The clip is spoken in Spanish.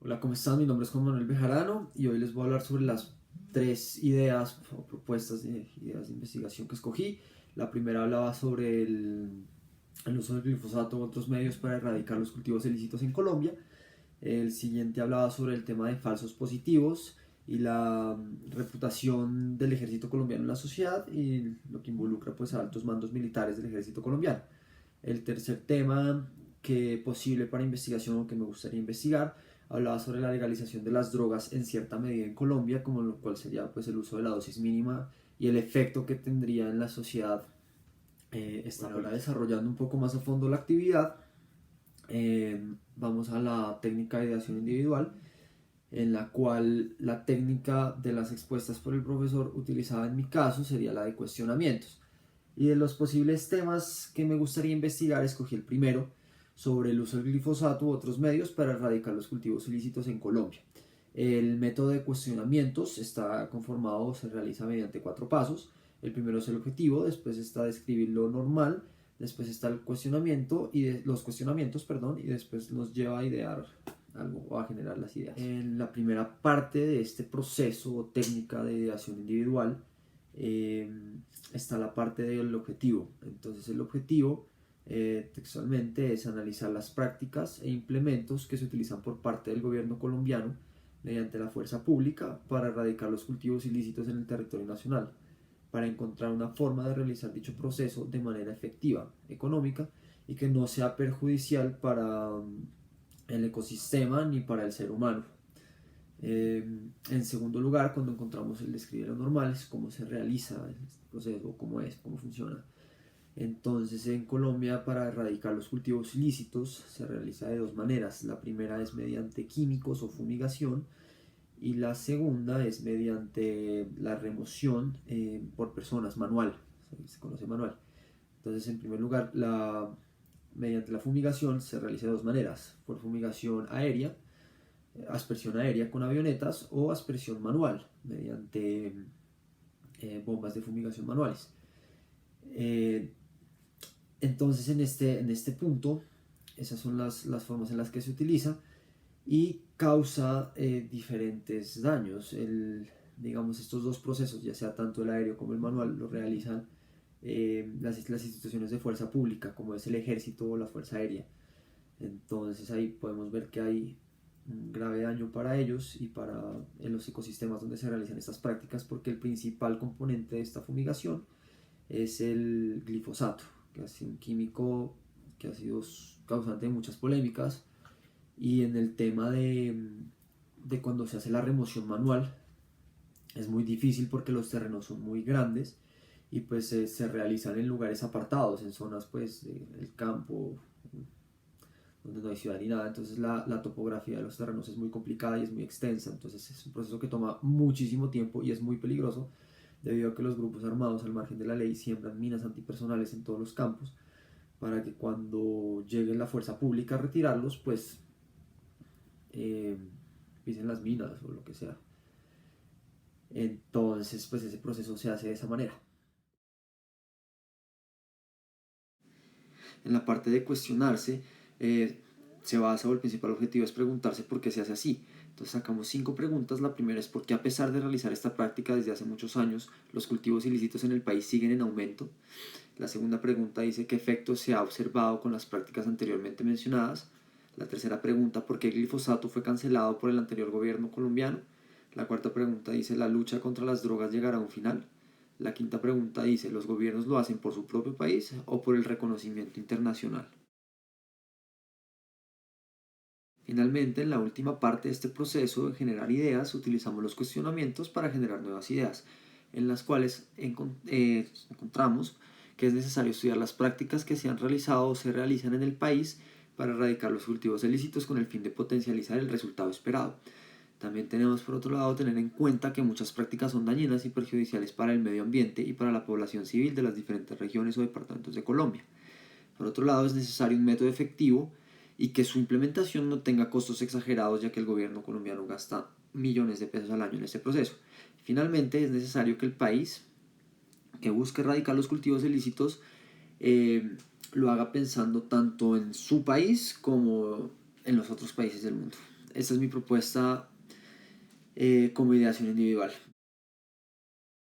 Hola, ¿cómo están? Mi nombre es Juan Manuel Bejarano y hoy les voy a hablar sobre las tres ideas o propuestas de ideas de investigación que escogí. La primera hablaba sobre el uso del glifosato u otros medios para erradicar los cultivos ilícitos en Colombia. El siguiente hablaba sobre el tema de falsos positivos y la reputación del ejército colombiano en la sociedad y lo que involucra pues a altos mandos militares del ejército colombiano. El tercer tema que posible para investigación o que me gustaría investigar hablaba sobre la legalización de las drogas en cierta medida en Colombia, como lo cual sería pues el uso de la dosis mínima y el efecto que tendría en la sociedad. Bueno, ahora desarrollando un poco más a fondo la actividad, vamos a la técnica de ideación individual, en la cual la técnica de las expuestas por el profesor utilizada en mi caso sería la de cuestionamientos. Y de los posibles temas que me gustaría investigar, escogí el primero, sobre el uso del glifosato u otros medios para erradicar los cultivos ilícitos en Colombia. El método de cuestionamientos está conformado o se realiza mediante cuatro pasos. El primero es el objetivo, después está describir lo normal, después está el cuestionamiento los cuestionamientos, perdón, y después nos lleva a idear algo o a generar las ideas. En la primera parte de este proceso o técnica de ideación individual eh, está la parte del objetivo. Entonces el objetivo textualmente es analizar las prácticas e implementos que se utilizan por parte del gobierno colombiano mediante la fuerza pública para erradicar los cultivos ilícitos en el territorio nacional, para encontrar una forma de realizar dicho proceso de manera efectiva, económica y que no sea perjudicial para el ecosistema ni para el ser humano. En segundo lugar, cuando encontramos el describir lo normal, es cómo se realiza este proceso, cómo es, cómo funciona. Entonces, en Colombia, para erradicar los cultivos ilícitos, se realiza de dos maneras. La primera es mediante químicos o fumigación, y la segunda es mediante la remoción por personas manual, se conoce manual. Entonces, en primer lugar, mediante la fumigación se realiza de dos maneras: por fumigación aérea, aspersión aérea con avionetas, o aspersión manual mediante bombas de fumigación manuales. Eh, entonces en este punto, esas son las formas en las que se utiliza y causa diferentes daños. Digamos, estos dos procesos, ya sea tanto el aéreo como el manual, lo realizan las instituciones de fuerza pública, como es el ejército o la fuerza aérea. Entonces ahí podemos ver que hay un grave daño para ellos y para en los ecosistemas donde se realizan estas prácticas, porque el principal componente de esta fumigación es el glifosato, que ha sido un químico que ha sido causante de muchas polémicas. Y en el tema de cuando se hace la remoción manual, es muy difícil porque los terrenos son muy grandes y pues se realizan en lugares apartados, en zonas pues del campo, donde no hay ciudad ni nada. Entonces la topografía de los terrenos es muy complicada y es muy extensa. Entonces es un proceso que toma muchísimo tiempo y es muy peligroso, debido a que los grupos armados al margen de la ley siembran minas antipersonales en todos los campos, para que cuando llegue la fuerza pública a retirarlos, pues eh, pisen las minas o lo que sea. Entonces, pues ese proceso se hace de esa manera. En la parte de cuestionarse, eh, se basa, o el principal objetivo es preguntarse por qué se hace así. Entonces sacamos cinco preguntas. La primera es por qué, a pesar de realizar esta práctica desde hace muchos años, los cultivos ilícitos en el país siguen en aumento. La segunda pregunta dice qué efectos se ha observado con las prácticas anteriormente mencionadas. La tercera pregunta, por qué el glifosato fue cancelado por el anterior gobierno colombiano. La cuarta pregunta dice, ¿la lucha contra las drogas llegará a un final? La quinta pregunta dice, ¿los gobiernos lo hacen por su propio país o por el reconocimiento internacional? Finalmente, en la última parte de este proceso de generar ideas, utilizamos los cuestionamientos para generar nuevas ideas, en las cuales encontramos que es necesario estudiar las prácticas que se han realizado o se realizan en el país para erradicar los cultivos ilícitos con el fin de potencializar el resultado esperado. También tenemos, por otro lado, tener en cuenta que muchas prácticas son dañinas y perjudiciales para el medio ambiente y para la población civil de las diferentes regiones o departamentos de Colombia. Por otro lado, es necesario un método efectivo y que su implementación no tenga costos exagerados, ya que el gobierno colombiano gasta millones de pesos al año en este proceso. Finalmente, es necesario que el país que busque erradicar los cultivos ilícitos lo haga pensando tanto en su país como en los otros países del mundo. esta es mi propuesta como ideación individual.